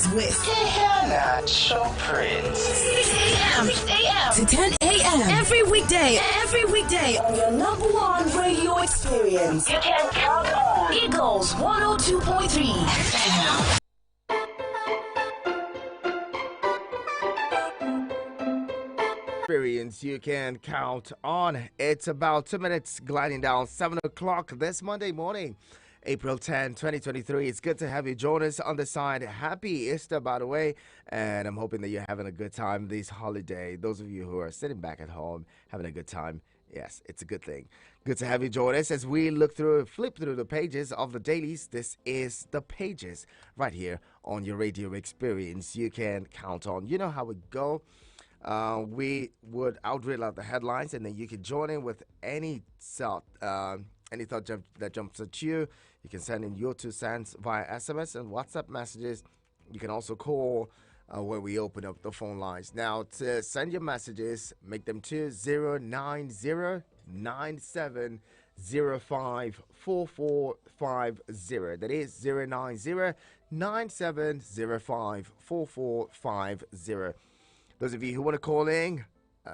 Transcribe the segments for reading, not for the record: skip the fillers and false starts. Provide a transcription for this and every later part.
Weekdays with Hannah Show Prince. 6 a.m. to 10 a.m. Every weekday on your number one radio experience. You can count on Eagles 102.3. Experience you can count on. It's about 2 minutes gliding down 7 o'clock this Monday morning, April 10, 2023. It's good to have you join us on the side. Happy Easter, by the way, and I'm hoping that you're having a good time this holiday. Those of you who are sitting back at home having a good time, yes, it's a good thing. Good to have you join us as we flip through the pages of the dailies. This is the pages right here on your radio experience. You can count on. You know how it go. We would outread out the headlines, and then you can join in with any thought that jumps at you. You can send in your 2 cents via SMS and WhatsApp messages. You can also call when we open up the phone lines. Now, to send your messages, make them to 090-9705-4450. That is 090-9705-4450. Those of you who want to call in,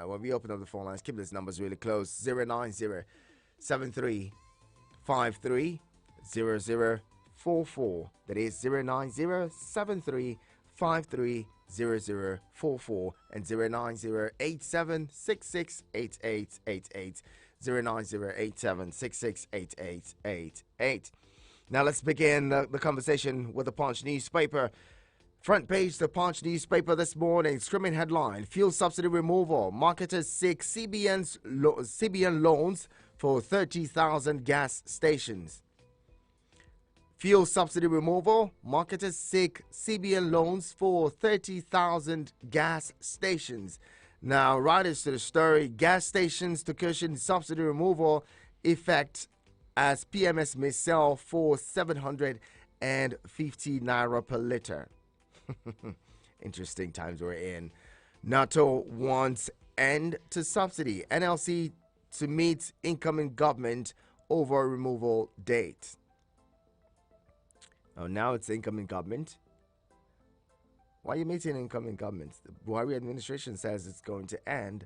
when we open up the phone lines, keep these numbers really close. 090-7353-0044. That is 090-7353-0044 and 090-8766-8888. 090-8766-8888. Now let's begin the conversation with the Punch newspaper. Front page, the Punch newspaper this morning. Screaming headline: Fuel subsidy removal. Marketers seek CBN loans for 30,000 gas stations. Fuel subsidy removal. Marketers seek CBN loans for 30,000 gas stations. Now, writers to the story: gas stations to cushion subsidy removal effect as PMS may sell for 750 naira per liter. Interesting times we're in. NATO wants end to subsidy. NLC to meet incoming government over removal date. Oh, now it's incoming government. Why are you meeting incoming government? The Buhari administration says it's going to end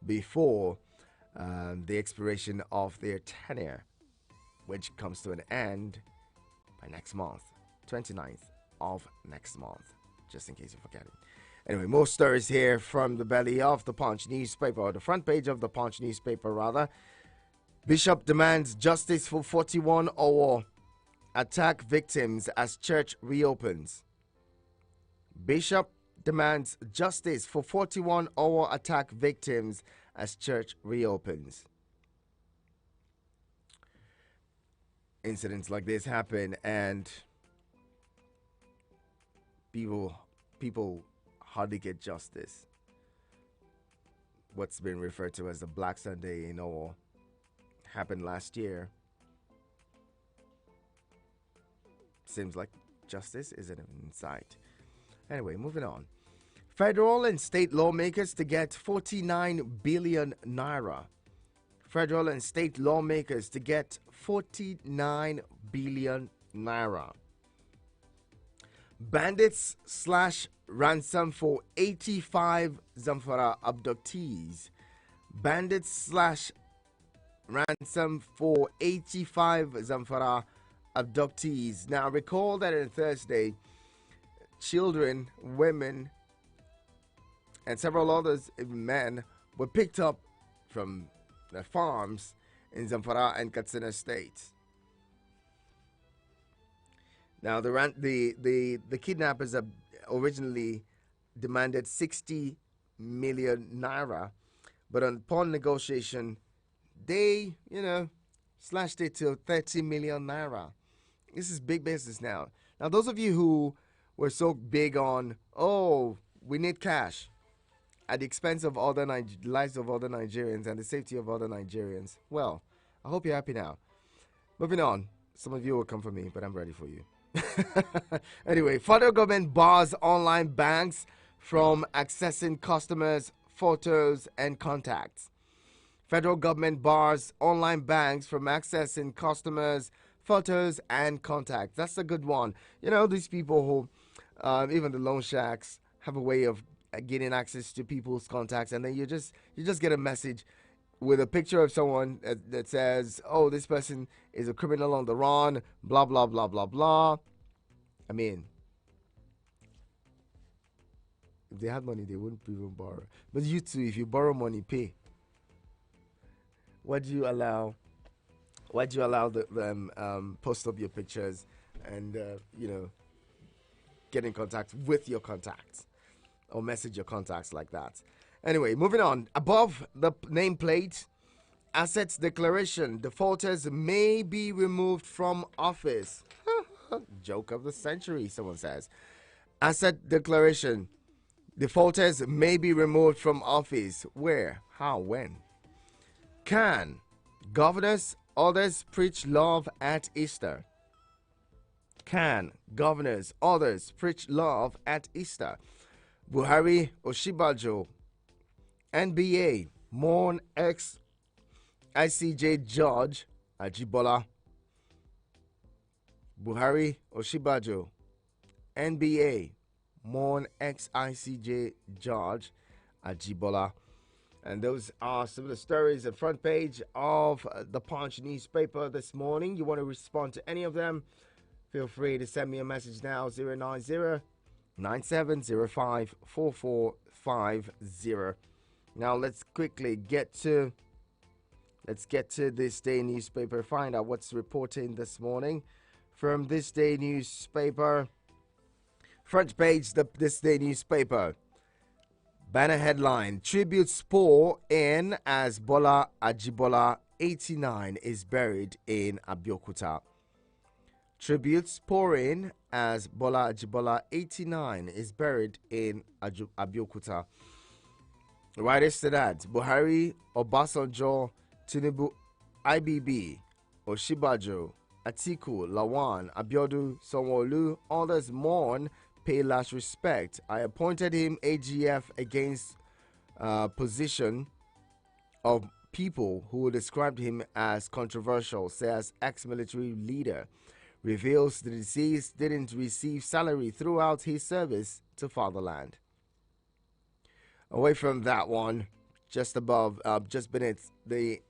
before the expiration of their tenure, which comes to an end by next month, 29th of next month. Just in case you forget it. Anyway, more stories here from the belly of the Punch newspaper, or the front page of the Punch newspaper, rather. Bishop demands justice for 41 Owo attack victims as church reopens. Bishop demands justice for 41 Owo attack victims as church reopens. Incidents like this happen, and people hardly get justice. What's been referred to as the Black Sunday in Owo happened last year. Seems like justice isn't in sight. Anyway, moving on. Federal and state lawmakers to get 49 billion naira. Federal and state lawmakers to get 49 billion naira. Bandits slash ransom for 85 Zamfara abductees. Bandits slash ransom for 85 Zamfara abductees. Now, recall that on Thursday, children, women, and several others, men, were picked up from their farms in Zamfara and Katsina states. Now, the kidnappers originally demanded 60 million naira, but upon negotiation, they, slashed it to 30 million naira. This is big business now. Now, those of you who were so big on, we need cash at the expense of other lives of other Nigerians and the safety of other Nigerians, well, I hope you're happy now. Moving on. Some of you will come for me, but I'm ready for you. Anyway, federal government bars online banks from accessing customers' photos and contacts. Federal government bars online banks from accessing customers' photos and contacts. That's a good one. These people who Even the loan shacks have a way of getting access to people's contacts, and then you just get a message with a picture of someone that says, "Oh, this person is a criminal on the run." Blah blah blah blah blah. I mean, if they had money, they wouldn't even borrow. But you too, if you borrow money, pay. Why do you allow? Why do you allow them post up your pictures and get in contact with your contacts or message your contacts like that? Anyway, moving on. Above the nameplate, assets declaration. Defaulters may be removed from office. Joke of the century, someone says. Asset declaration. Defaulters may be removed from office. Where? How? When? Can governors, others preach love at Easter? Can governors, others preach love at Easter? Buhari, Oshibajo, NBA, mourn ex ICJ judge Ajibola. Buhari, Oshibajo, NBA, mourn ex ICJ judge Ajibola. And those are some of the stories at front page of the Punch newspaper this morning. You want to respond to any of them? Feel free to send me a message now, 090-9705-4450. Now let's quickly get to This Day newspaper, find out what's reporting this morning from This Day newspaper. Front page, This Day newspaper. Banner headline, tributes pour in as Bola Ajibola, 89, is buried in Abeokuta. Tributes pour in as Bola Ajibola, 89, is buried in Abeokuta. Right after that, Buhari, Obasanjo, Tinubu, IBB, Oshibajo, Atiku, Lawan, Abiodun, Sanwo-Olu, others mourn, pay last respect. I appointed him AGF against position of people who described him as controversial, says ex-military leader. Reveals the deceased didn't receive salary throughout his service to fatherland. Away from that one, just above, just beneath the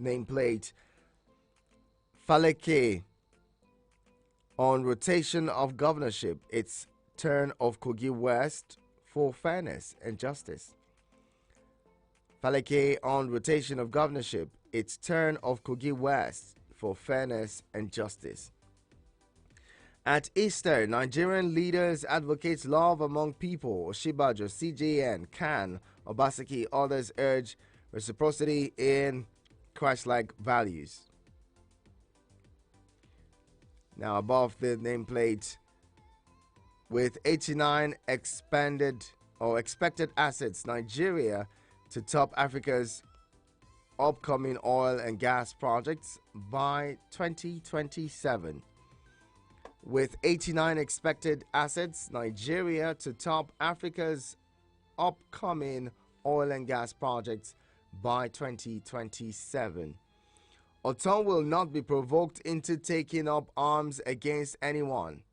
nameplate, Faleke on rotation of governorship. It's turn of Kogi West for fairness and justice. Faleke on rotation of governorship. It's turn of Kogi West for fairness and justice. At Easter, Nigerian leaders advocate love among people. Oshibajo, CJN, Khan, Obaseki, others urge reciprocity in Christ-like values. Now above the nameplate, with 89 expanded or expected assets, Nigeria to top Africa's upcoming oil and gas projects by 2027. With 89 expected assets, Nigeria to top Africa's upcoming oil and gas projects by 2027. Otom will not be provoked into taking up arms against anyone.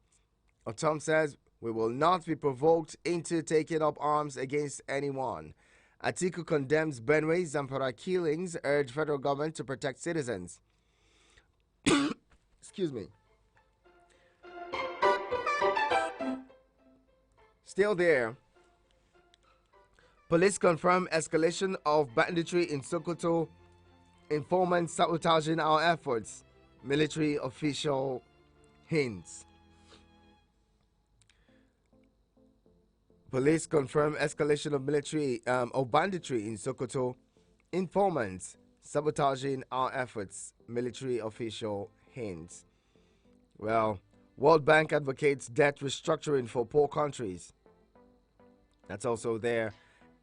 Otom says, we will not be provoked into taking up arms against anyone. Atiku condemns Benue Zamfara killings, urge federal government to protect citizens. Excuse me. Still there. Police confirm escalation of banditry in Sokoto. Informants sabotaging our efforts. Military official hints. Police confirm escalation of military of banditry in Sokoto. Informants sabotaging our efforts. Military official hints. Well, World Bank advocates debt restructuring for poor countries. That's also there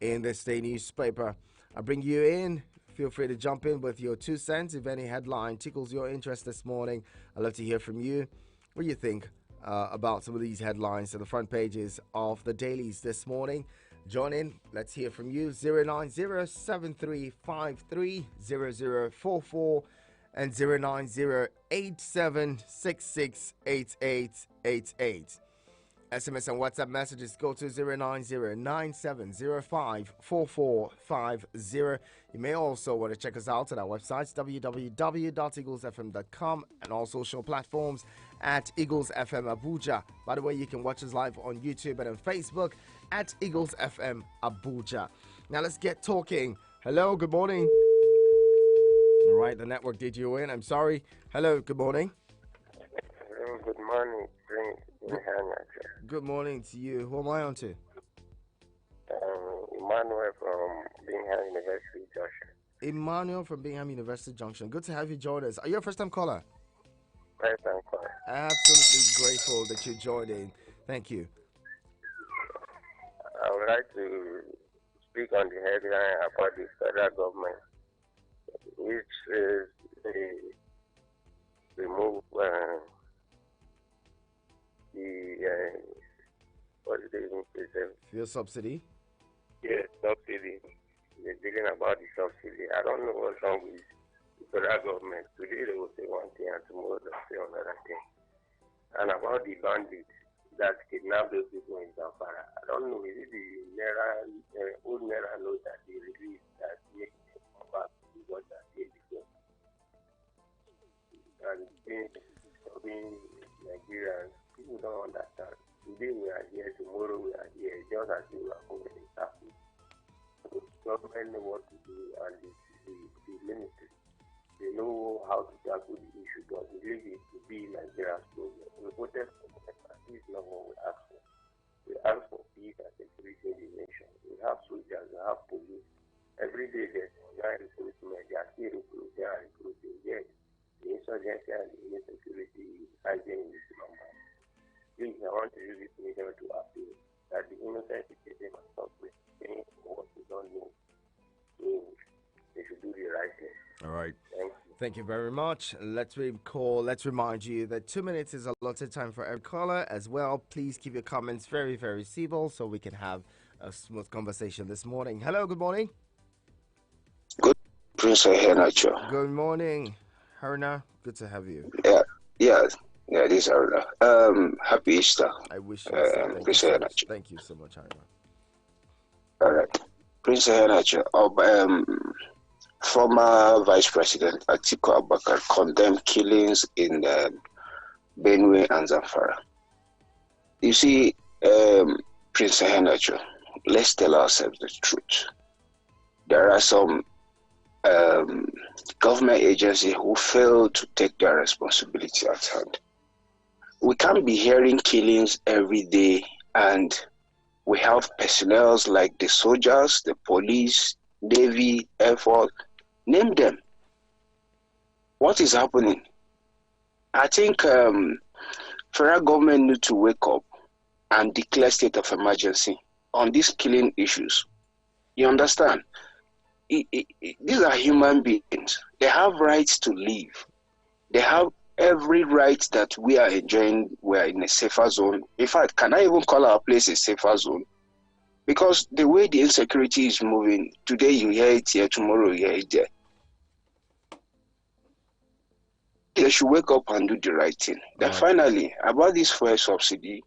in the State newspaper. I bring you in. Feel free to jump in with your 2 cents if any headline tickles your interest this morning. I'd love to hear from you. What do you think about some of these headlines to the front pages of the dailies this morning? Join in. Let's hear from you. 090-7353-0044 and 090-8766-8888. SMS and WhatsApp messages go to 090-9705-4450. You may also want to check us out at our websites www.eaglesfm.com and all social platforms at Eagles FM Abuja. By the way, you can watch us live on YouTube and on Facebook at Eagles FM Abuja. Now let's get talking. Hello, good morning. All right, the network did you in. I'm sorry. Hello, good morning. Hello, good morning, Prince. Good morning to you. Who am I on to? Emmanuel from Bingham University Junction. Emmanuel from Bingham University Junction. Good to have you join us. Are you a first-time caller? First-time caller. Absolutely grateful that you joined in. Thank you. I would like to speak on the headline about the federal government, which is the remove what is it? Fuel subsidy? Yes, subsidy. They're dealing about the subsidy. I don't know what's wrong with the federal government. Today they will say one thing and tomorrow they'll say another thing. And about the bandits that kidnap those people in Zamfara, I don't know, is it the old Naira note that they released that makes them come back to what that they before? And being Nigerians, people don't understand. Today we are here, tomorrow we are here, just as we are going to happen. The government know what to do, and the ministry, they know how to tackle the issue, but we leave it to be Nigeria's problem. We protest for that. This is not what we ask for. We ask for peace and security in the nation. We have soldiers, we have police. Every day there's online recruitment, they are still recruiting. Yes, the insurgency and the insecurity is hiding in this number. Please, I want to use this medium to appeal that the innocent citizen must stop saying what we don't know. So they should do the right thing. All right. Thank you. Thank you very much. Let's remind you that 2 minutes is allotted time for every caller as well. Please keep your comments very, very civil so we can have a smooth conversation this morning. Hello, good morning. Good, Prince Henacho. Good morning, Haruna. Good to have you. Yeah, this is Haruna. Happy Easter. I wish you thank you so much. Thank you so much, Haruna. All right. Prince Henacho. Former Vice President Atiku Abubakar condemned killings in Benue and Zamfara. You see, Prince Henacho, let's tell ourselves the truth. There are some government agencies who fail to take their responsibility at hand. We can't be hearing killings every day, and we have personnel like the soldiers, the police, Navy, Air Force, name them. What is happening? I think federal government need to wake up and declare state of emergency on these killing issues. You understand? These are human beings. They have rights to live. They have every right that we are enjoying. We are in a safer zone. In fact, can I even call our place a safer zone? Because the way the insecurity is moving, today you hear it here, tomorrow you hear it there. They should wake up and do the right thing. Then finally, about this fuel subsidy,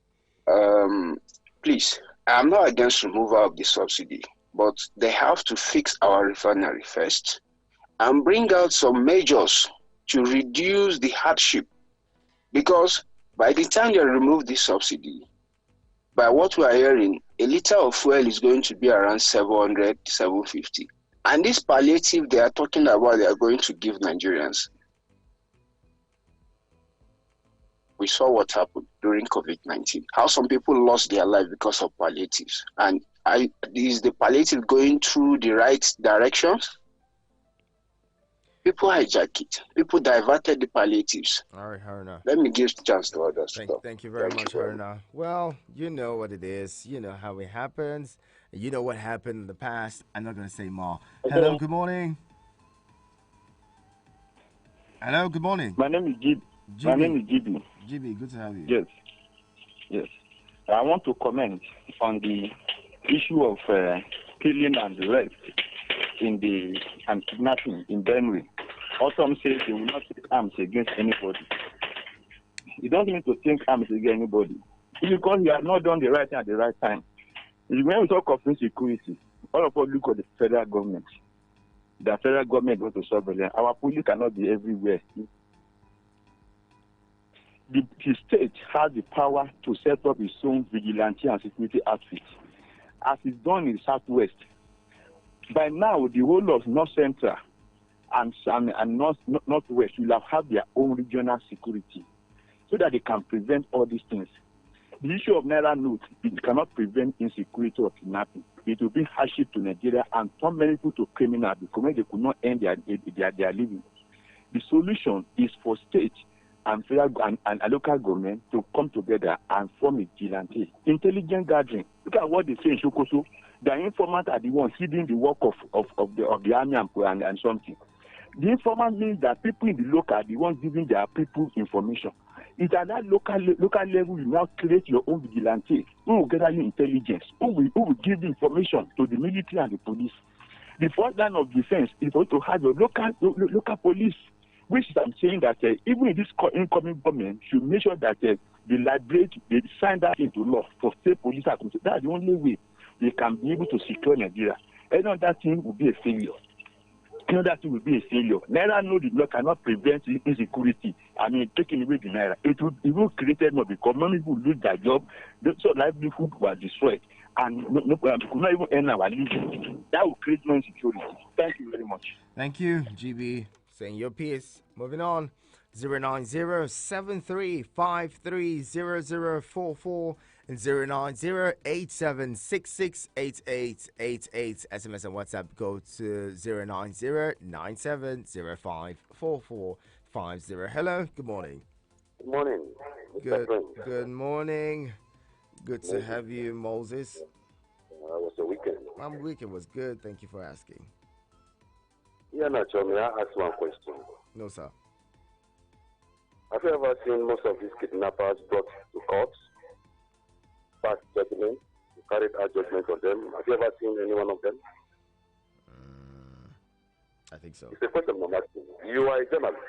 please, I'm not against removal of the subsidy, but they have to fix our refinery first and bring out some measures to reduce the hardship. Because by the time they remove the subsidy, by what we are hearing, a liter of fuel is going to be around 700, 750. And this palliative they are talking about, they are going to give Nigerians. We saw what happened during COVID-19, how some people lost their life because of palliatives. And is the palliative going through the right directions? People hijack it. People diverted the palliatives. All right, Haruna. Let me give a chance to others. Thank you very much, Haruna. Well, you know what it is. You know how it happens. You know what happened in the past. I'm not going to say more. Hello, good morning. Hello, good morning. My name is Jib. My name is Jibi. Jibi, good to have you. Yes. I want to comment on the issue of killing and the rest and kidnapping in Benue. Some say they will not take arms against anybody. You don't need to take arms against anybody. It's because we have not done the right thing at the right time. When we talk of insecurity, all of us look at the federal government. The federal government goes to solve it. Our police cannot be everywhere. The state has the power to set up its own vigilante and security outfit, as is done in the Southwest. By now, the whole of North Central and Northwest will have their own regional security, so that they can prevent all these things. The issue of Naira note, it cannot prevent insecurity or kidnapping. It will bring hardship to Nigeria and turn many people to criminals because they could not earn their living. The solution is for state and federal and local government to come together and form a vigilante. Intelligent gathering. Look at what they say in Shokoso. The informants are the ones hiding the work of the army and something. The informant means that people in the local are the ones giving their people information. It's at that local level you now create your own vigilante who will gather you intelligence, who will give information to the military and the police. The first line of defense is going to have your local police, which I'm saying that even in this incoming government should make sure that they sign that into law for state police. That's the only way they can be able to secure Nigeria. Any other thing will be a failure. Naira no the law cannot prevent insecurity. Taking away the Naira. It will create more because many people lose their job, so livelihood was destroyed, and we could not even earn our living. That will create more insecurity. Thank you very much. Thank you, GB. Saying your piece. Moving on. 090-7353-0044 and 090-8766-8888. SMS and WhatsApp go to 090-9705-4450. Hello, good morning. Good morning. Good morning. Good to have you, Moses. How was the weekend? My weekend was good. Thank you for asking. Yeah, Nacho, may I ask one question? No, sir. Have you ever seen most of these kidnappers brought to court, passed judgment, carried out judgment on them? Have you ever seen any one of them? I think so. It's a question I'm asking. You are a journalist.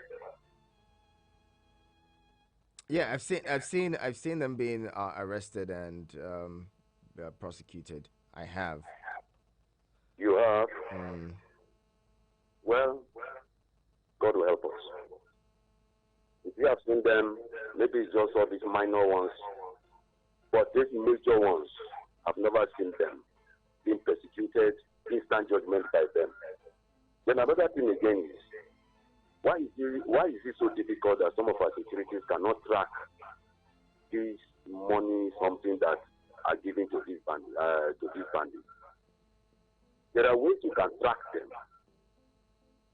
Yeah, I've seen them being arrested and prosecuted. I have. You have. Well, God will help us. If you have seen them, maybe it's just all these minor ones, but these major ones, I've never seen them being persecuted, instant judgment by them. Then another thing again is, why is it so difficult that some of our securities cannot track this money, something that are given to these bandits? There are ways you can track them.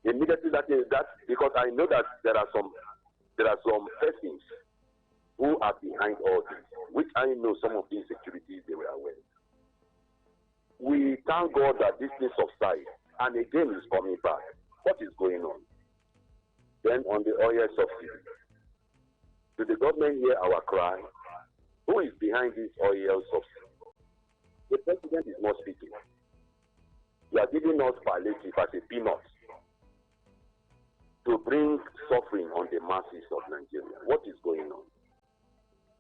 Immediately that because I know that there are some persons who are behind all this, which I know some of these securities they were aware. We thank God that this thing subsides, and again is coming back. What is going on? Then on the oil subsidy, do the government hear our cry? Who is behind this oil subsidy? The president is not speaking. You are giving us palliative as a peanut to bring suffering on the masses of Nigeria. What is going on?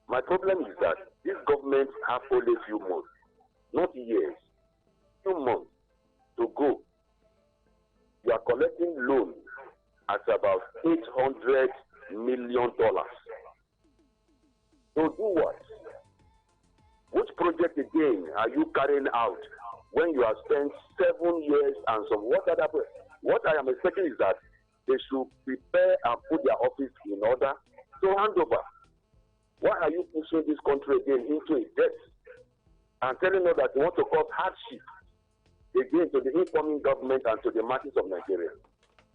My problem is that this government have only few months, not years, few months to go. You are collecting loans at about $800 million. To do what? Which project again are you carrying out when you have spent 7 years and some? What I am expecting is that they should prepare and put their office in order to hand over. Why are you pushing this country again into a debt and telling us that you want to cause hardship again to the incoming government and to the masses of Nigeria?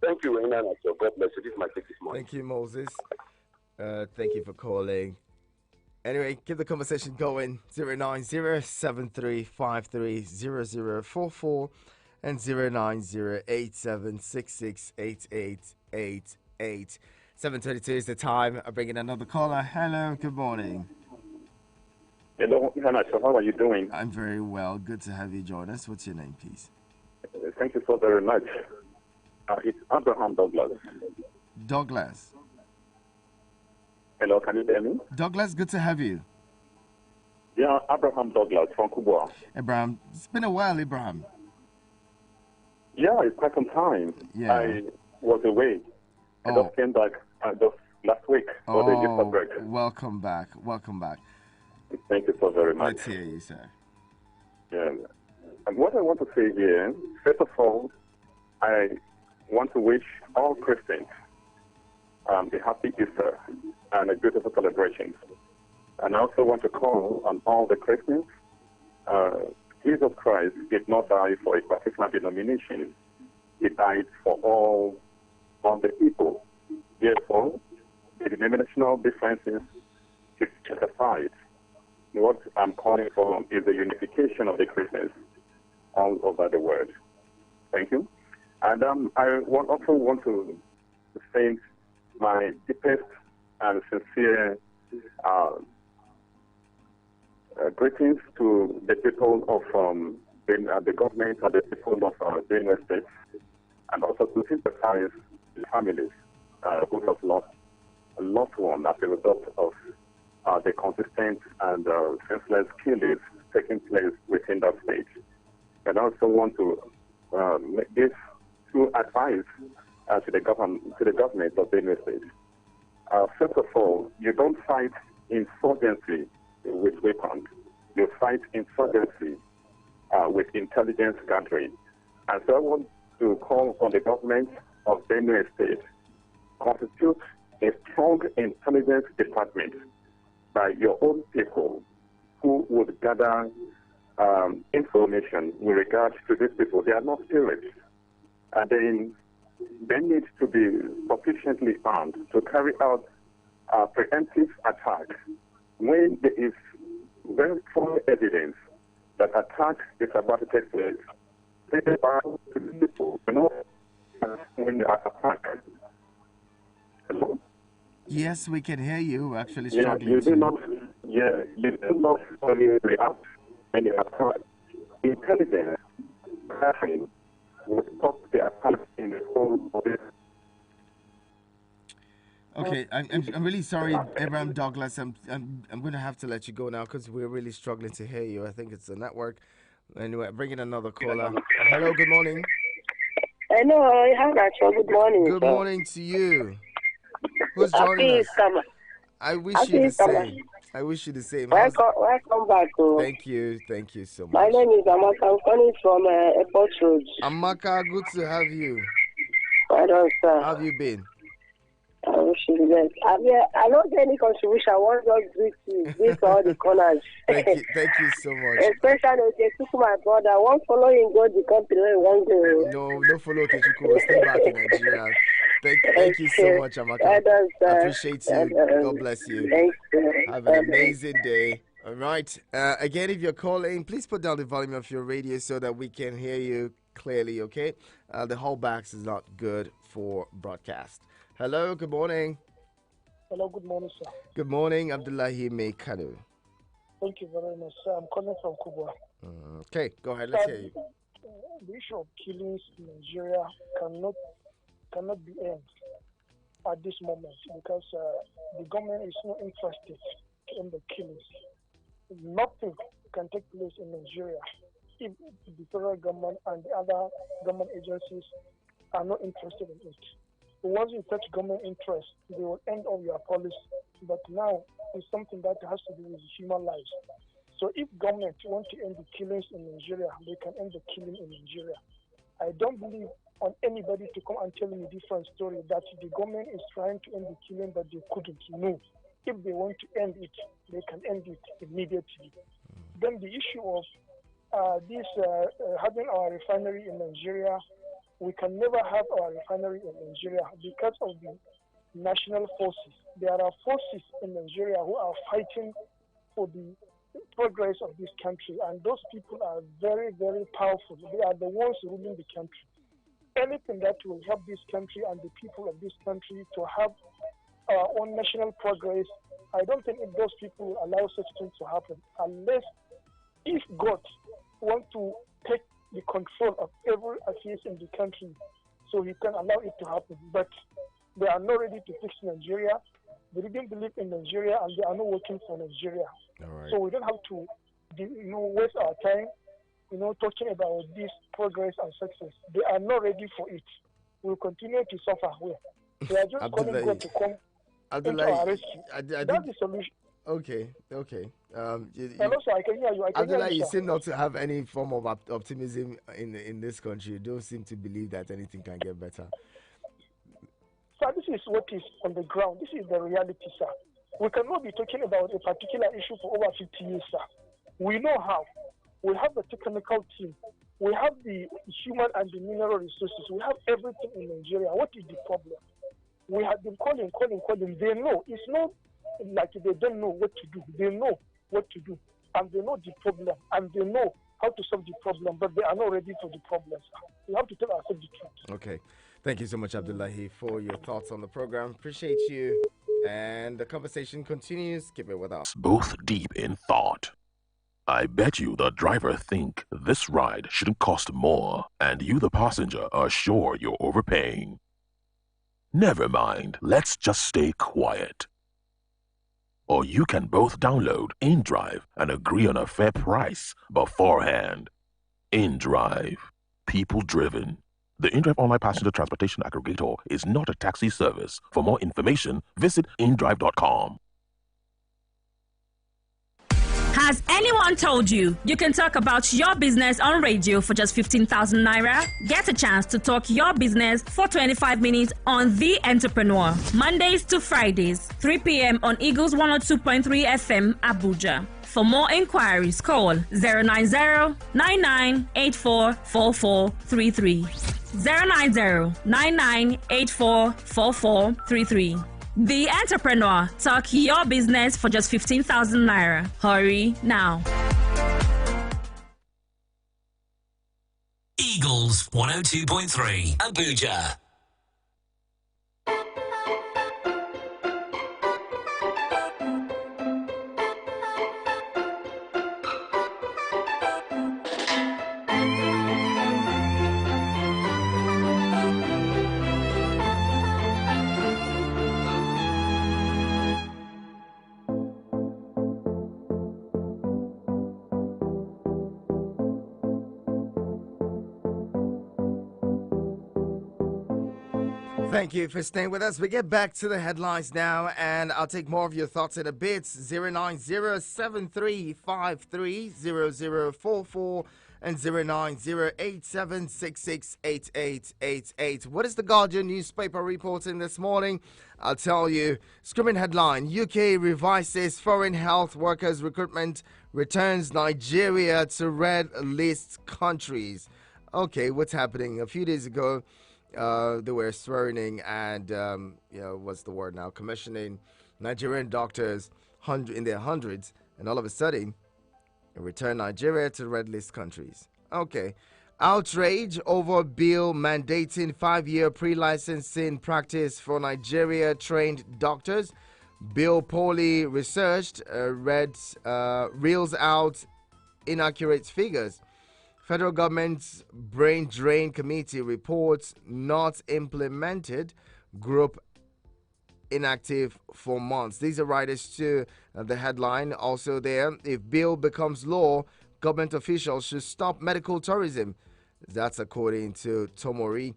Thank you, Reina. God bless you. This is my take this morning. Thank you, Moses. Thank you for calling. Anyway, keep the conversation going. 090-7353-0044 and 090-8766-8888. 7:22 is the time. I'm bringing another caller. Hello, good morning. Hello, Hanacho. How are you doing? I'm very well. Good to have you join us. What's your name, please? Thank you so very much. It's Abraham Douglas. Douglas. Hello, can you hear me? Douglas, good to have you. Yeah, Abraham Douglas from Kubwa. Abraham, it's been a while, Abraham. Yeah, it's quite some time. Yeah. I was away. I Oh. just came back just last week for the Easter break. Welcome back. Welcome back. Thank you so very much. Let's hear you, sir. Yeah. And what I want to say here, first of all, I want to wish all Christians a happy Easter and a beautiful celebration. And I also want to call on all the Christians. Jesus Christ did not die for a particular denomination. He died for all the people. Therefore, the denominational differences should be set aside. What I'm calling for is the unification of the Christians all over the world. Thank you. And I also want to send my deepest and sincere greetings to the people of the government and the people of Benue State, and also to sympathize with families who have lost a loved one as a result of the consistent and senseless killings taking place within that state. And I also want to give two advice to the government of Benue State. First of all, you don't fight insurgency with weapons. You fight insurgency with intelligence gathering. And so I want to call on the government of Benue State constitute a strong intelligence department by your own people who would gather information with regard to these people. They are not spirits. And then they need to be sufficiently armed to carry out preemptive attack when there is very strong evidence that attack is about to take place. They are to the people, when they are attacked. Hello? Yes, we can hear you. We're actually Yeah, struggling you do to. not. Yeah, you do not only react when you are attacked. Intelligence gathering will stop the attack in the whole of it. Okay, I'm really sorry, Abraham Douglas. I'm going to have to let you go now because we're really struggling to hear you. I think it's the network. Anyway, bringing another caller. Hello, good morning. Hello, good morning. Good sir. morning to you. Who's joining Happy us? Easter. I wish Happy you the Easter. same. I wish you the same. How's- Welcome back. Thank you so My much. name is Amaka. I'm calling from Airport Road. Amaka, good to have you. Well done, sir. How have you been? I wish you the best. I don't get any contribution. I want just greet you. Greet all the corners. Thank you so much. Especially to my brother. One following God the country where one go. No follow Kechuko. Stay back in Nigeria. Thank you so much, Amaka. Well done, I sir. appreciate you. God bless you. Thank you. Have an amazing day. All right. Again, if you're calling, please put down the volume of your radio so that we can hear you clearly, okay? The holdbacks is not good for broadcast. Hello, good morning. Hello, good morning, sir. Good morning, Abdullahi Mekanu. Thank you very much, sir. I'm calling from Kubwa. Okay, go ahead. Let's hear you. The issue of killings in Nigeria cannot be ended at this moment because the government is not interested in the killings. Nothing can take place in Nigeria if the federal government and the other government agencies are not interested in it. Once you touch government interest, they will end all your policy. But now it's something that has to do with human lives. So if government want to end the killings in Nigeria, they can end the killing in Nigeria. I don't believe on anybody to come and tell me a different story that the government is trying to end the killing, but they couldn't. No. If they want to end it, they can end it immediately. Then the issue of having our refinery in Nigeria, we can never have our refinery in Nigeria because of the national forces. There are forces in Nigeria who are fighting for the progress of this country, and those people are very, very powerful. They are the ones ruling the country. Anything that will help this country and the people of this country to have our own national progress, I don't think if those people allow such things to happen, unless if God wants to take the control of every affairs in the country, so he can allow it to happen. But they are not ready to fix Nigeria. They didn't believe in Nigeria, and they are not working for Nigeria. All right. So we don't have to, waste our time, talking about this progress and success. They are not ready for it. We'll continue to suffer. They are just calling God to come into our rescue. That's the solution. Okay. And also, I can hear you. Abdullah, you seem not to have any form of optimism in this country. You don't seem to believe that anything can get better. Sir, this is what is on the ground. This is the reality, sir. We cannot be talking about a particular issue for over 50 years, sir. We know how. We have the technical team. We have the human and the mineral resources. We have everything in Nigeria. What is the problem? We have been calling. They know. It's not like they don't know what to do. They know what to do. And they know the problem. And they know how to solve the problem. But they are not ready for the problem, sir. We have to tell ourselves the truth. Okay. Thank you so much, Abdullahi, for your thoughts on the program. Appreciate you. And the conversation continues. Keep it with us. Both deep in thought. I bet you the driver think this ride shouldn't cost more, and you the passenger are sure you're overpaying. Never mind, let's just stay quiet. Or you can both download InDrive and agree on a fair price beforehand. InDrive. People driven. The InDrive online passenger transportation aggregator is not a taxi service. For more information, visit indrive.com. Has anyone told you you can talk about your business on radio for just 15,000 naira? Get a chance to talk your business for 25 minutes on The Entrepreneur. Mondays to Fridays, 3 p.m. on Eagles 102.3 FM, Abuja. For more inquiries, call 090-9984-4433. 090-9984-4433. The Entrepreneur. Talk your business for just 15,000 naira. Hurry now. Eagles 102.3 Abuja. Thank you for staying with us. We get back to the headlines now, and I'll take more of your thoughts in a bit. 090-7353-0044 and 090-8766-8888. What is the Guardian newspaper reporting this morning? I'll tell you. Screaming headline: UK revises foreign health workers recruitment, returns Nigeria to red list countries. Okay, what's happening? A few days ago, they were swearing and, what's the word now? Commissioning Nigerian doctors in their hundreds, and all of a sudden, return Nigeria to red list countries. Okay. Outrage over bill mandating 5-year pre-licensing practice for Nigeria-trained doctors. Bill poorly researched, reels out inaccurate figures. Federal government's brain drain committee reports not implemented, group inactive for months. These are riders to the headline. Also there, if bill becomes law, government officials should stop medical tourism. That's according to Tomori.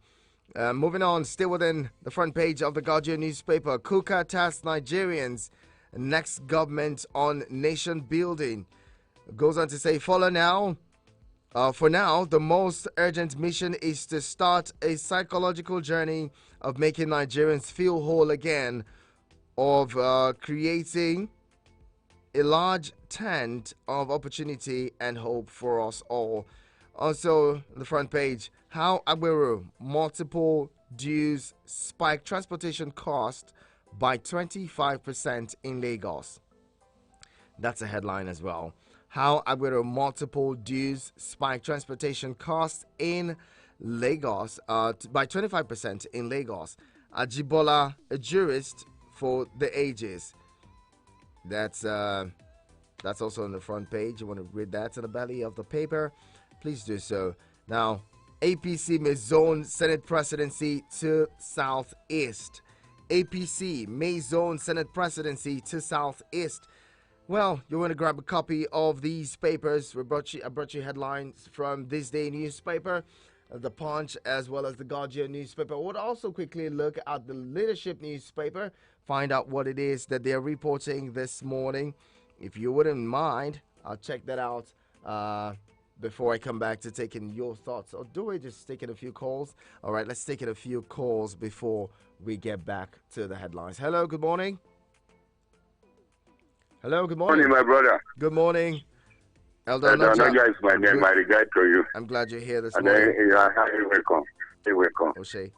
Moving on, still within the front page of the Guardian newspaper, Kuka tasks Nigerians, next government on nation building. Goes on to say, for now, the most urgent mission is to start a psychological journey of making Nigerians feel whole again, of creating a large tent of opportunity and hope for us all. Also, the front page, how Agbero multiple dues spike transportation cost by 25% in Lagos. That's a headline as well. How Agbero multiple dues spike transportation costs in Lagos by 25% in Lagos. Ajibola, a jurist for the ages. That's also on the front page. You want to read that in the belly of the paper? Please do so. Now, APC may zone Senate presidency to Southeast. APC, May Zone Senate Presidency to Southeast. Well, you want to grab a copy of these papers. I brought you headlines from This Day newspaper, The Punch, as well as the Guardian newspaper. We'll also quickly look at the Leadership newspaper, find out what it is that they're reporting this morning. If you wouldn't mind, I'll check that out before I come back to taking your thoughts. Or do we just taking a few calls? All right, let's take a few calls before we get back to the headlines. Hello, good morning. Hello, good morning. Good morning, my brother. Good morning. Elder Onoja is my name. My regard to you. I'm glad you're here this and morning. You're welcome. You're welcome. O'Shea.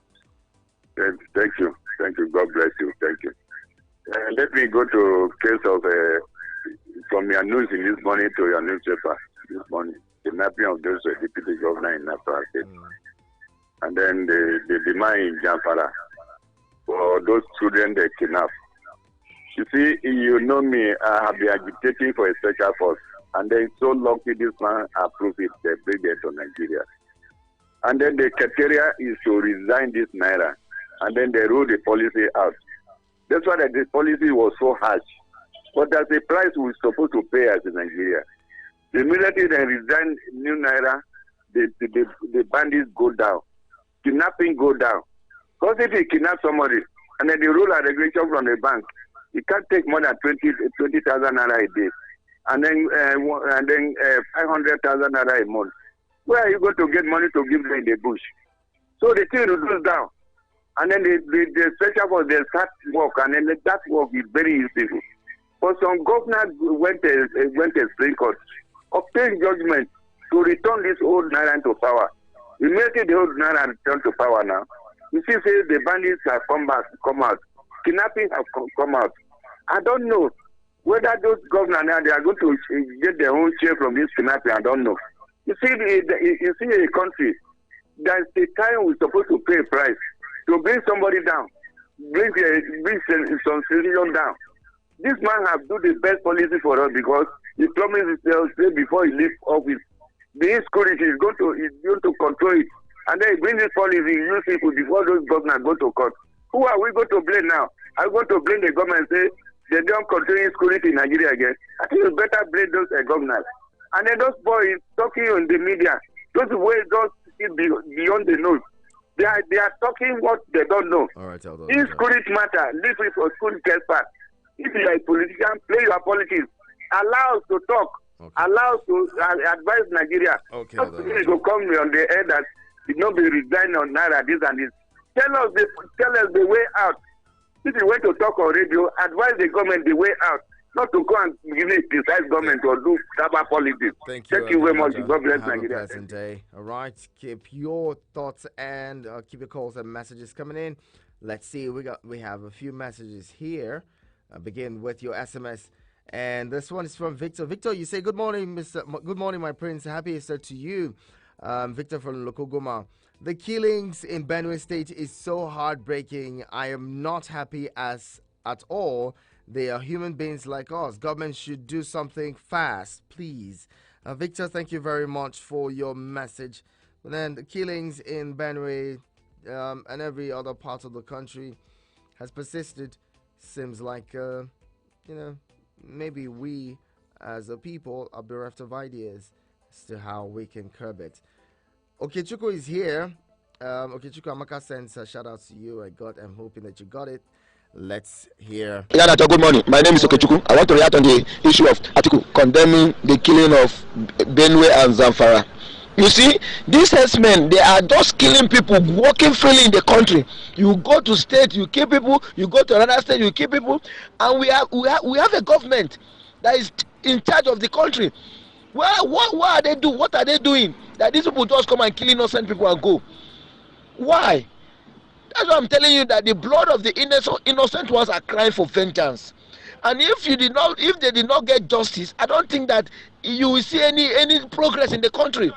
Thank you. Thank you. God bless you. Thank you. Let me go to case of from your news in this morning to your newspaper this morning. The napping of those deputy governor in Napa State. And then the demand in Jamfara for those children they kidnapped. You see, you know me, I have been agitating for a special force. And then so lucky this man approved it, they bring it to Nigeria. And then the criteria is to resign this naira. And then they rule the policy out. That's why the policy was so harsh. But there's a price we're supposed to pay as in Nigeria. The military then resign new naira, the bandits go down. Kidnapping go down. Because if you kidnap somebody, and then the rule and regulation from the bank, you can't take more than 20,000 naira a day, and then 500,000 naira a month. Where are you going to get money to give them in the bush? So the thing reduces down, and then the special force they start work, and then that work is very easy. But some governors went to Supreme Court, obtained judgment to return this old naira into power. Immediately the old naira return to power now. You see, say the bandits have come out. Kidnapping have come out. I don't know whether those governors now they are going to get their own share from this kidnapping. I don't know. You see, you see a country, there's the time we're supposed to pay a price to bring somebody down, bring some civilian down. This man have do the best policy for us because he promised himself before he leaves office, the insecurity is going to control it, and then he bring this policy, use people before those governors go to court. Who are we going to blame now? Are we going to blame the government and say they don't control insecurity in Nigeria again? I think you better blame those governors. And then those boys talking on the media, those ways don't see beyond the nose. They are talking what they don't know. All right, insecurity matter. This is for school test part. If you are a politician, play your politics. Allow us to talk. Okay. Allow us to advise Nigeria. Okay. It will come on the air that it not be resigned on Naira, this and this. Tell us the way out. If you want to talk on radio, advise the government the way out. Not to go and give a precise government or do cyber politics. Thank you. Thank you very much. God bless Have Nigeria. a pleasant day. All right. Keep your thoughts and keep your calls and messages coming in. Let's see. We have a few messages here. Begin with your SMS. And this one is from Victor. Victor, you say, good morning, Good morning, my prince. Happy Easter to you. Victor from Lokogoma. The killings in Benue State is so heartbreaking. I am not happy at all. They are human beings like us. Government should do something fast, please. Victor, thank you very much for your message. But then the killings in Benue and every other part of the country has persisted. Seems like, maybe we as a people are bereft of ideas as to how we can curb it. Okechukwu is here. Okechukwu Amaka sends a shout out to you. I'm hoping that you got it. Let's hear. Yanato, good morning. My name is Okechukwu. I want to react on the issue of article condemning the killing of Benue and Zamfara. You see, these herdsmen, they are just killing people, walking freely in the country. You go to state, you kill people. You go to another state, you kill people. And we have a government that is in charge of the country. What are they doing? What are they doing? That these people just come and kill innocent people and go. Why? That's why I'm telling you that the blood of the innocent ones are crying for vengeance. And if they did not get justice, I don't think that you will see any progress in the country.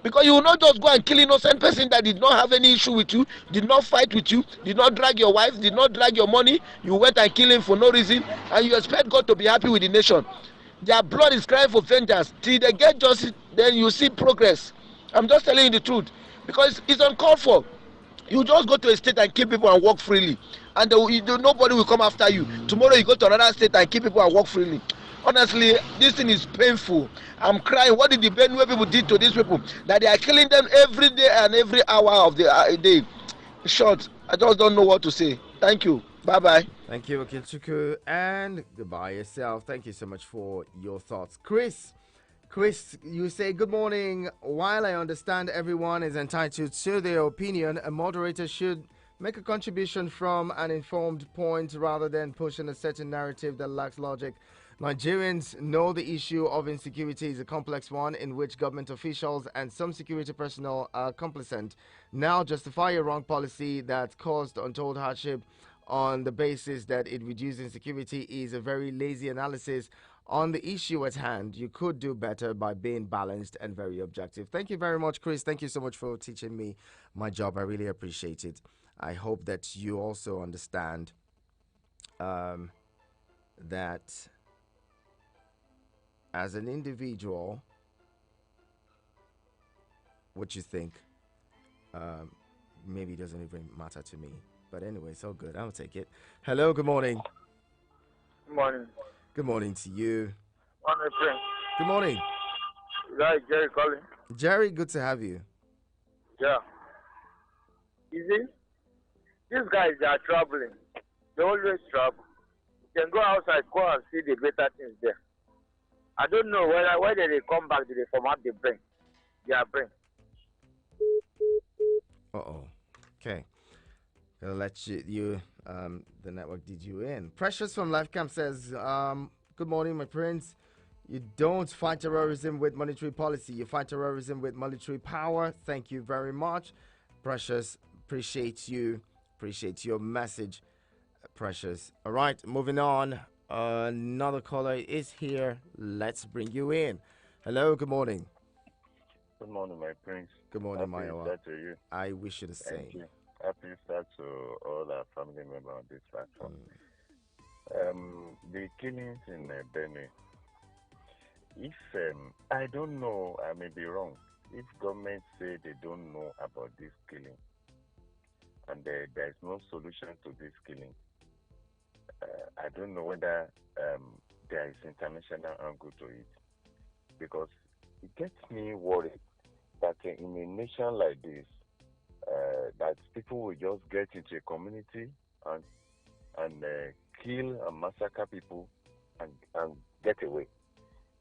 Because you will not just go and kill innocent person that did not have any issue with you, did not fight with you, did not drag your wife, did not drag your money. You went and killed him for no reason, and you expect God to be happy with the nation. Their blood is crying for vengeance. Till they get justice, then you see progress. I'm just telling you the truth. Because it's uncalled for. You just go to a state and kill people and walk freely. and nobody will come after you. Tomorrow you go to another state and kill people and walk freely. Honestly, this thing is painful. I'm crying. What did the Benue people did to these people? That they are killing them every day and every hour of the day. Short. I just don't know what to say. Thank you. Bye-bye. Thank you, Okechukwu, and goodbye yourself. Thank you so much for your thoughts. Chris, you say, good morning. While I understand everyone is entitled to their opinion, a moderator should make a contribution from an informed point rather than pushing a certain narrative that lacks logic. Nigerians know the issue of insecurity is a complex one in which government officials and some security personnel are complicit. Now justify a wrong policy that caused untold hardship on the basis that it reduces insecurity is a very lazy analysis on the issue at hand. You could do better by being balanced and very objective. Thank you very much, Chris. Thank you so much for teaching me my job. I really appreciate it. I hope that you also understand that as an individual, what you think maybe doesn't even matter to me. But anyway, it's all good. I'll take it. Hello, good morning. Good morning. Good morning to you. Morning, friend. Good morning. Is that Jerry calling? Jerry, good to have you. Yeah. You see, these guys, they are traveling. They always travel. You can go outside, go and see the better things there. I don't know whether they come back, do they format the brain? Their brain. Uh-oh. Okay. I'll let you the network did you in. Precious from Life Camp says, good morning, my prince. You don't fight terrorism with monetary policy. You fight terrorism with military power. Thank you very much. Precious, appreciate you. Appreciate your message, Precious. All right, moving on. Another caller is here. Let's bring you in. Hello, good morning. Good morning, my prince. Good morning, Mayowa. Happy to you. I wish you the same. Thank you. Happy start to all our family members on this platform. The killings in Benue. If I don't know, I may be wrong. If government say they don't know about this killing, and there is no solution to this killing, I don't know whether there is international angle to it, because it gets me worried that in a nation like this, that people will just get into a community and kill and massacre people and get away.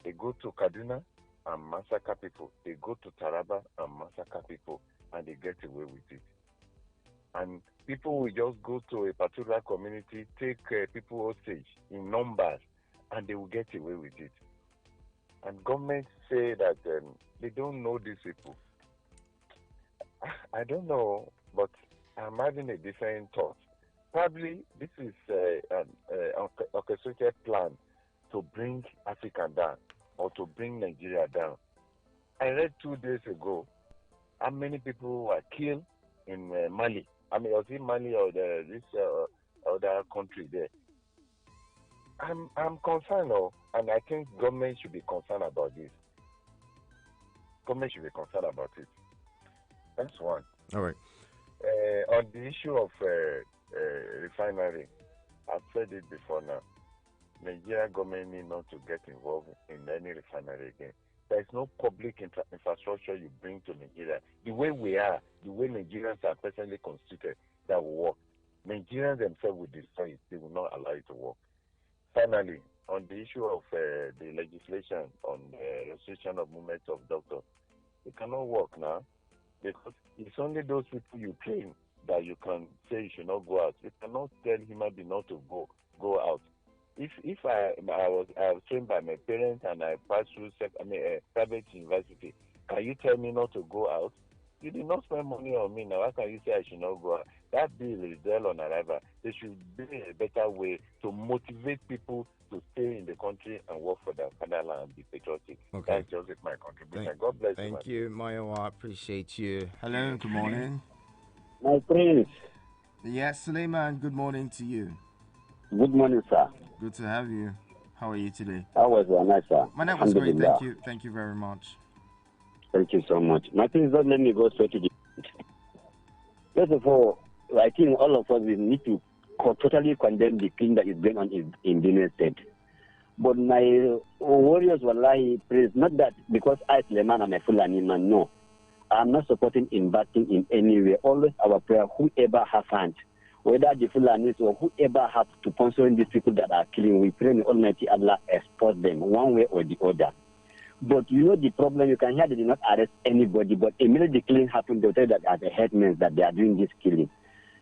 They go to Kaduna and massacre people. They go to Taraba and massacre people, and they get away with it. And people will just go to a particular community, take people hostage in numbers, and they will get away with it. And government say that they don't know these people. I don't know, but I'm having a different thought. Probably this is an orchestrated plan to bring Africa down or to bring Nigeria down. I read 2 days ago how many people were killed in Mali. I mean, was it Mali or this other country there? I'm concerned, and I think government should be concerned about this. Government should be concerned about it. That's one. All right. On the issue of refinery, I've said it before now. Nigeria government need not to get involved in any refinery again. There is no public infrastructure you bring to Nigeria. The way we are, the way Nigerians are presently constituted, that will work. Nigerians themselves will destroy it. They will not allow it to work. Finally, on the issue of the legislation on restriction of movement of doctors, it cannot work now, because it's only those people you train that you can say you should not go out. You cannot tell human being not to go out. If I was trained by my parents and I passed through private university, can you tell me not to go out? You did not spend money on me now. How can you say I should not go out? That bill is there on arrival. There should be a better way to motivate people to stay in the country and work for their fatherland and be patriotic. Okay. That's just my contribution. God bless you. Thank you, Mayowa. I appreciate you. Hello, good morning. My prince. Yes, Suleiman, good morning to you. Good morning, sir. Good to have you. How are you today? How was your night, sir? My night was great. Thank you. Thank you very much. Thank you so much. My prince, don't let me go straight to the... First of all, I think all of us we need to totally condemn the killing that is going on in Benue State. But my warriors, wallahi, praise not that because I, Suleiman, am a Fulani man. No, I'm not supporting investing in any way. Always our prayer, whoever has hand, whether the Fulanis or whoever has to sponsor these people that are killing, we pray may Almighty Allah export them one way or the other. But you know the problem, you can hear they did not arrest anybody, but immediately the killing happened, they'll tell you that as a headman that they are doing this killing.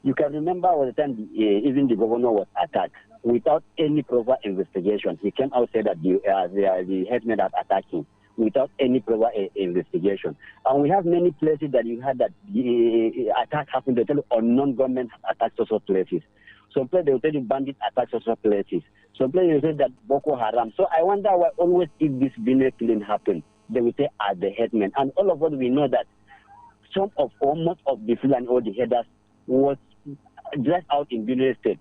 You can remember all the time even the governor was attacked without any proper investigation. He came out and said that the headmen are attacking without any proper investigation. And we have many places that you had that the attack happened. They tell you unknown government attacked social places. Some places they will tell you bandit attack social places. Some places they say that Boko Haram. So I wonder why always if this Benue killing happen, they will say as the headmen. And all of us we know that some of or most of the Fulani or the headers was dressed out in Benue State.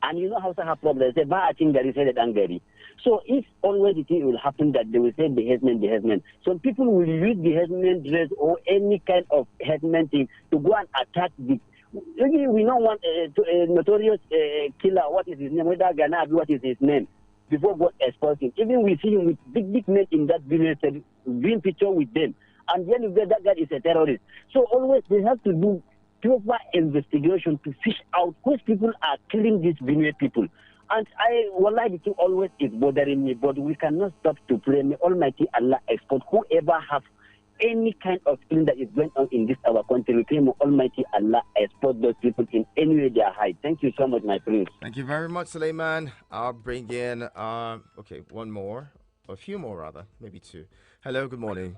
And you know how to have problems. They say, I think that is headed angry. So if always the thing will happen that they will say the headman. Some people will use the headman dress or any kind of headman thing to go and attack the. We don't want a notorious killer. What is his name? Whether Ghana, what is his name? Before God expose him. Even we see him with big men in that Benue State, doing picture with them. And then that guy is a terrorist. So always they have to do proper investigation to fish out which people are killing these Benue people. And the thing always is bothering me, but we cannot stop to pray. May Almighty Allah export whoever has any kind of thing that is going on in this our country. We pray may Almighty Allah export those people in any way they are high. Thank you so much, my friends. Thank you very much, Suleiman. I'll bring in, one more, or a few more rather, maybe two. Hello, good morning.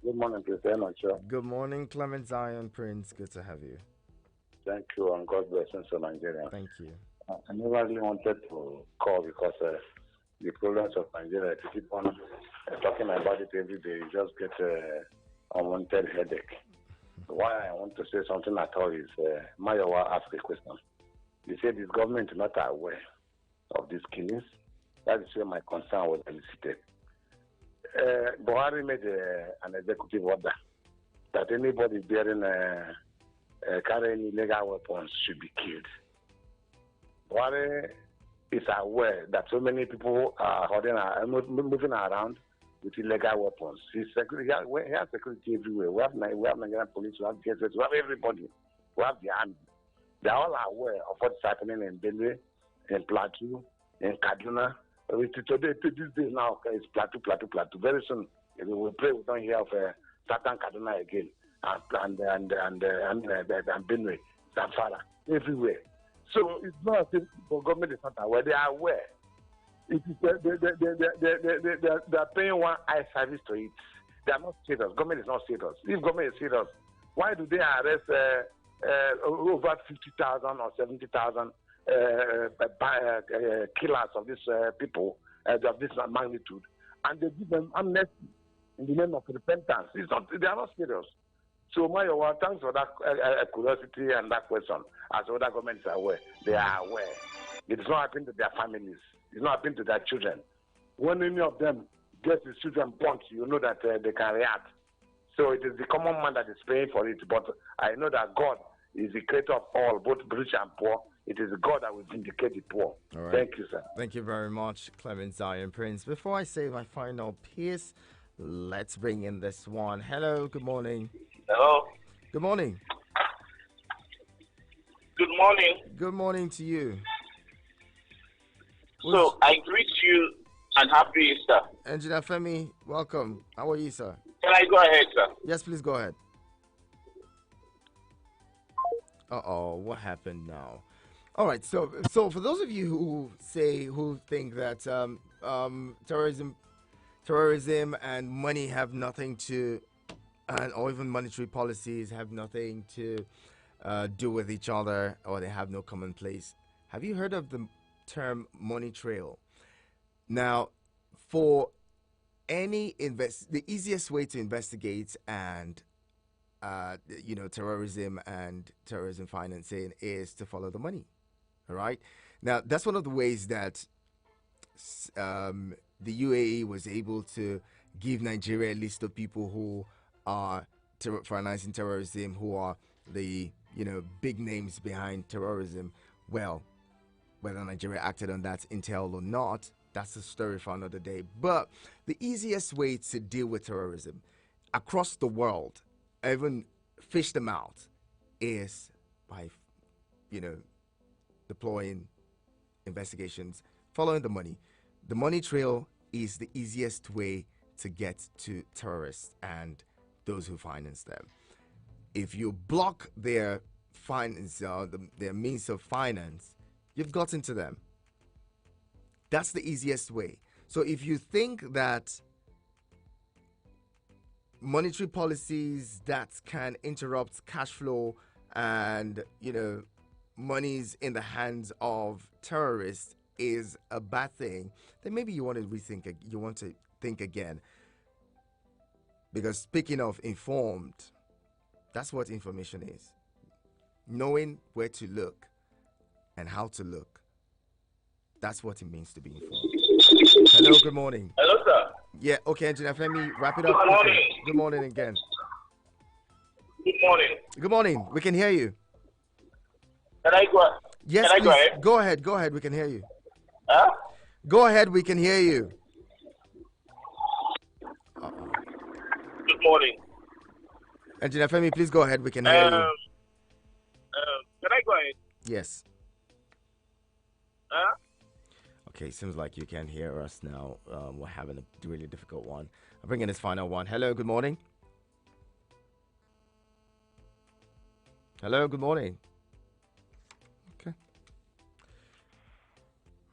Good morning, President. Good morning, Clement Zion Prince. Good to have you. Thank you, and God bless you, Nigeria. Thank you. I never really wanted to call because the problems of Nigeria, if you keep on talking about it every day, you just get unwanted headache. Why I want to say something at all is, Mayowa asked a question. He said this government is not aware of these killings. That is where my concern was elicited. Buhari made an executive order that anybody bearing carrying illegal weapons should be killed. Buhari is aware that so many people are moving around with illegal weapons. He has security everywhere. We have Nigerian police, we have GSS, we have everybody. We have the army. They are all aware of what's happening in Benue, in Plateau, in Kaduna. Today, to this day now, it's Plateau. Very soon, we will pray we don't hear of Satan Kaduna again, and Benue, Zamfara, everywhere. So it's not as if the government is not aware. They are aware. It is they are paying one eye service to it. They are not serious. Government is not serious. If government is serious, why do they arrest over 50,000 or 70,000 killers of these people of this magnitude, and they give them amnesty in the name of repentance? They are not serious. So, Mayowa, thanks for that curiosity and that question. As other governments are aware, they are aware. It is not happening to their families. It's not happening to their children. When any of them gets his children punched, you know that they can react. So it is the common man that is paying for it. But I know that God is the creator of all, both rich and poor. It is God that will vindicate the poor. All right. Thank you, sir. Thank you very much, Clement Zion Prince. Before I say my final piece, let's bring in this one. Hello, good morning. Hello. Good morning. Good morning. Good morning to you. So I greet you and happy Easter. Engineer Femi, welcome. How are you, sir? Can I go ahead, sir? Yes, please go ahead. What happened now? All right, so for those of you who think that terrorism and money have nothing to, or even monetary policies have nothing to do with each other, or they have no common place, have you heard of the term money trail? Now, for the easiest way to investigate and terrorism and terrorism financing is to follow the money. All right. Now, that's one of the ways that the UAE was able to give Nigeria a list of people who are financing terrorism, who are the big names behind terrorism. Well, whether Nigeria acted on that intel or not, that's a story for another day. But the easiest way to deal with terrorism across the world, even fish them out, is by, deploying investigations, following the money. The money trail is the easiest way to get to terrorists and those who finance them. If you block their finance, their means of finance, you've gotten to them. That's the easiest way. So if you think that monetary policies that can interrupt cash flow and, monies in the hands of terrorists is a bad thing, then maybe you want to think again. Because speaking of informed, that's what information is. Knowing where to look and how to look. That's what it means to be informed. Hello, good morning. Hello, sir. Yeah, okay, Engineer Femi, wrap it up. Good morning. Good morning again. Good morning. Good morning. We can hear you. Can I go? Yes, can I please. go ahead? Go ahead. Go ahead. We can hear you. Huh? Go ahead. We can hear you. Good morning. Engineer Femi, please go ahead. We can hear you. Can I go ahead? Yes. Huh? Okay, seems like you can hear us now. We're having a really difficult one. I'm bringing this final one. Hello, good morning. Hello, good morning. Okay.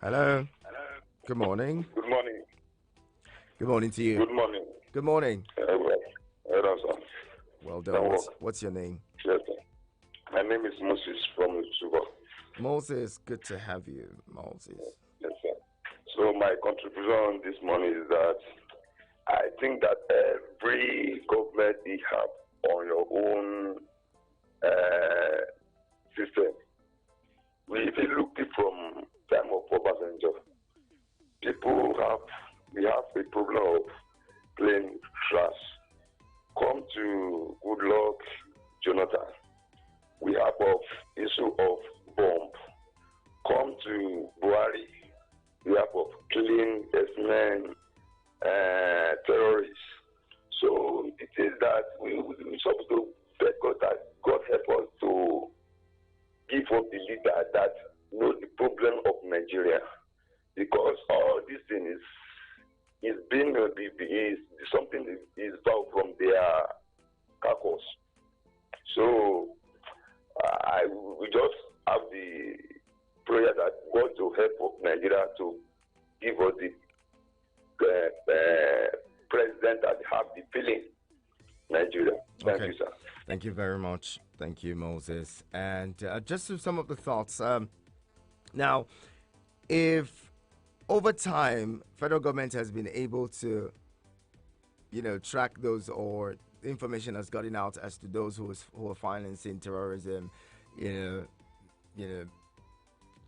Hello. Hello. Good morning. Good morning. Good morning to you. Good morning. Good morning. Well done. Well done. What's your name? Yes, sir. My name is Moses from Sugar. Moses, good to have you, Moses. Yes, sir. So my contribution this morning is that I think that every government you have on your own system. If you look it from time of Obasanjo, we have a problem of playing trash. Come to Goodluck Jonathan, we have of issue of bomb. Come to Buhari, we have of killing men, terrorists. So it is that we supposed to beg God that God help us to give up the leader that know the problem of Nigeria, because all these things is being is something is found from their carcass. So we just have the prayer that God to help Nigeria to give us the president that have the feeling Nigeria. Thank you, sir. Thank you very much. Thank you, Moses. And just to some of the thoughts. Now, if over time federal government has been able to, track those, or information has gotten out as to those who are financing terrorism,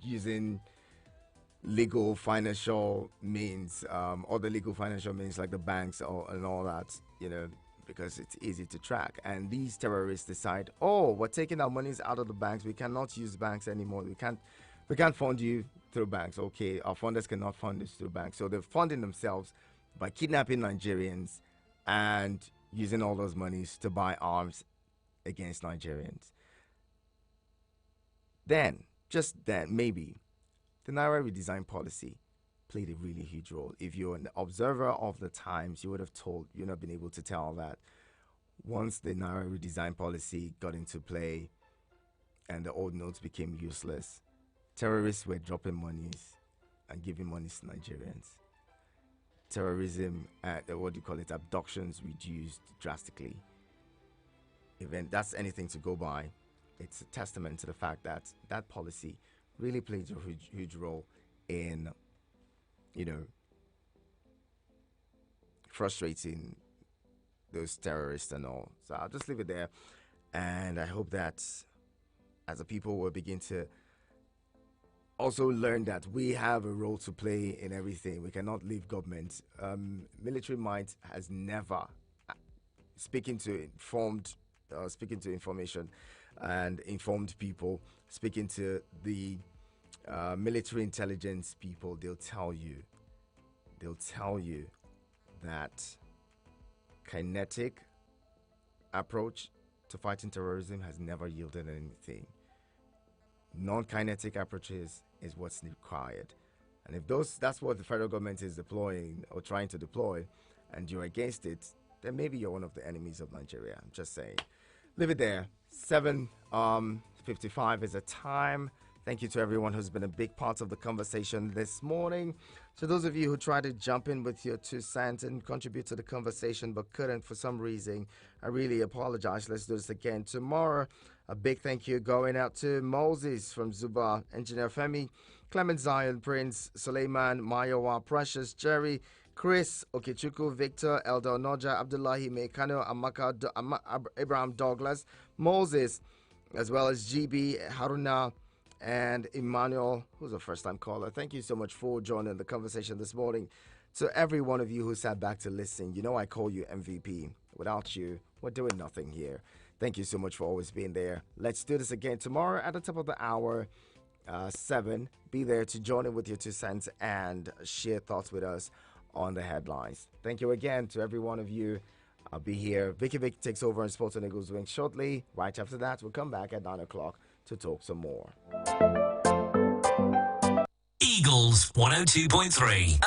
using legal financial means, other legal financial means like the banks and all that, because it's easy to track. And these terrorists decide, we're taking our monies out of the banks. We cannot use banks anymore. We can't fund you through banks. Okay, our funders cannot fund us through banks. So they're funding themselves by kidnapping Nigerians and using all those monies to buy arms against Nigerians. Just then, maybe the Naira redesign policy played a really huge role. If you're an observer of the times, you would have been able to tell that once the Naira redesign policy got into play and the old notes became useless, terrorists were dropping monies and giving monies to Nigerians. Terrorism, abductions reduced drastically. If that's anything to go by, it's a testament to the fact that that policy really played a huge role in, frustrating those terrorists and all. So I'll just leave it there. And I hope that as a people will begin to also learn that we have a role to play in everything. We cannot leave government. Military might has never, speaking to information and informed people, speaking to the military intelligence people, they'll tell you that kinetic approach to fighting terrorism has never yielded anything. Non-kinetic approaches is what's required. And if that's what the federal government is deploying or trying to deploy, and you're against it, then maybe you're one of the enemies of Nigeria. I'm just saying. Leave it there. 7:55 is the time. Thank you to everyone who's been a big part of the conversation this morning. To those of you who tried to jump in with your 2 cents and contribute to the conversation but couldn't for some reason, I really apologize. Let's do this again tomorrow. A big thank you going out to Moses from Zuba, Engineer Femi, Clement Zion, Prince, Suleiman, Mayowa, Precious, Jerry, Chris, Okechukwu, Victor, Elder Noja, Abdullahi, Mekano, Amaka, Abraham Douglas, Moses, as well as GB, Haruna, and Emmanuel, who's a first-time caller. Thank you so much for joining the conversation this morning. To every one of you who sat back to listen, you know I call you MVP. Without you, we're doing nothing here. Thank you so much for always being there. Let's do this again tomorrow at the top of the hour, 7. Be there to join in with your 2 cents and share thoughts with us on the headlines. Thank you again to every one of you. I'll be here. Vicky Vic takes over in Sports and Eagles Wing shortly. Right after that, we'll come back at 9 o'clock to talk some more. Eagles 102.3.